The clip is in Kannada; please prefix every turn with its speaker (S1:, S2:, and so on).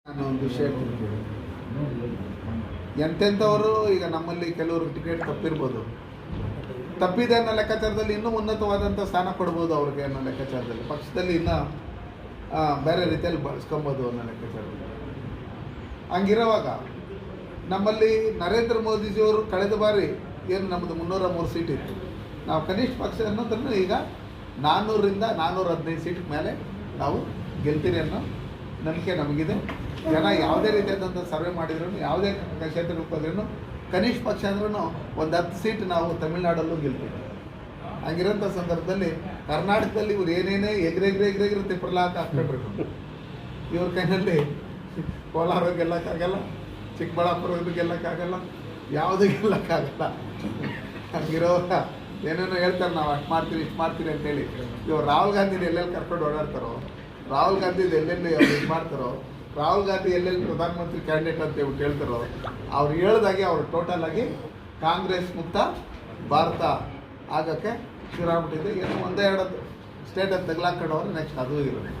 S1: ನಾನು ಒಂದು ವಿಷಯ ಹೇಳ್ತೀನಿ. ಎಂತೆಂಥವರು ಈಗ ನಮ್ಮಲ್ಲಿ ಕೆಲವರು ಟಿಕೆಟ್ ತಪ್ಪಿರ್ಬೋದು, ತಪ್ಪಿದೆ ಅನ್ನೋ ಲೆಕ್ಕಾಚಾರದಲ್ಲಿ ಇನ್ನೂ ಉನ್ನತವಾದಂಥ ಸ್ಥಾನ ಕೊಡ್ಬೋದು ಅವ್ರಿಗೆ ಅನ್ನೋ ಲೆಕ್ಕಾಚಾರದಲ್ಲಿ, ಪಕ್ಷದಲ್ಲಿ ಇನ್ನೂ ಬೇರೆ ರೀತಿಯಲ್ಲಿ ಬಳಸ್ಕೊಬೋದು ಅನ್ನೋ ಲೆಕ್ಕಾಚಾರದಲ್ಲಿ. ಹಂಗಿರೋವಾಗ ನಮ್ಮಲ್ಲಿ ನರೇಂದ್ರ ಮೋದಿಜಿಯವರು ಕಳೆದ ಬಾರಿ ಏನು ನಮ್ಮದು 303 ಸೀಟ್ ಇತ್ತು, ನಾವು ಕನಿಷ್ಠ ಪಕ್ಷ ಅನ್ನೋದನ್ನು ಈಗ 400ರಿಂದ 415 ಸೀಟ್ ಮೇಲೆ ನಾವು ಗೆಲ್ತೀರಿ ಅನ್ನೋ ನಂಬಿಕೆ ನಮಗಿದೆ. ಜನ ಯಾವುದೇ ರೀತಿಯಾದಂಥ ಸರ್ವೆ ಮಾಡಿದ್ರು, ಯಾವುದೇ ಕ್ಷೇತ್ರಕ್ಕೆ ಹೋದ್ರೂ ಕನಿಷ್ಠ ಪಕ್ಷ ಅಂದ್ರೂ ಒಂದು 10 ಸೀಟ್ ನಾವು ತಮಿಳ್ನಾಡಲ್ಲೂ ಗೆಲ್ತೀವಿ. ಹಂಗಿರೋಂಥ ಸಂದರ್ಭದಲ್ಲಿ ಕರ್ನಾಟಕದಲ್ಲಿ ಇವ್ರು ಏನೇನೇ ಎಗ್ರೆಗ್ರೆ ತಿಪ್ಪರ್ಲಾಕ ಹಾಕ್ಕೊಂಡ್ರು, ಇವ್ರ ಕೈನಲ್ಲಿ ಕೋಲಾರ ಗೆಲ್ಲಕ್ಕಾಗಲ್ಲ, ಚಿಕ್ಕಬಳ್ಳಾಪುರ ಗೆಲ್ಲಕ್ಕಾಗಲ್ಲ, ಯಾವುದೂ ಗೆಲ್ಲಕ್ಕಾಗಲ್ಲ. ಹಂಗಿರೋವಾಗ ಏನೇನೋ ಹೇಳ್ತಾರೆ, ನಾವು ಅಷ್ಟು ಮಾಡ್ತೀವಿ ಇಷ್ಟು ಮಾಡ್ತೀವಿ ಅಂತೇಳಿ. ಇವ್ರು ರಾಹುಲ್ ಗಾಂಧಿನ ಎಲ್ಲೆಲ್ಲಿ ಕರ್ಕೊಂಡು ಓಡಾಡ್ತಾರೋ, ರಾಹುಲ್ ಗಾಂಧಿದು ಎಲ್ಲೆಲ್ಲಿ ಅವ್ರು ಇದು ಮಾಡ್ತಾರೋ, ರಾಹುಲ್ ಗಾಂಧಿ ಎಲ್ಲೆಲ್ಲಿ ಪ್ರಧಾನಮಂತ್ರಿ ಕ್ಯಾಂಡಿಡೇಟ್ ಅಂತ ಹೇಳ್ಬಿಟ್ಟು ಹೇಳ್ತಾರೋ, ಅವ್ರು ಹೇಳ್ದಾಗೆ ಅವರು ಟೋಟಲ್ ಆಗಿ ಕಾಂಗ್ರೆಸ್ ಮುಕ್ತ ಭಾರತ ಆಗೋಕ್ಕೆ ಶುರು ಆಗ್ಬಿಟ್ಟಿದೆ. ಏನೋ ಒಂದೇ ಎರಡು ಸ್ಟೇಟಲ್ಲಿ ತಗ್ಲಾಕೊಂಡವ್ರು ನೆಕ್ಸ್ಟ್ ಅದು ಇರೋದು.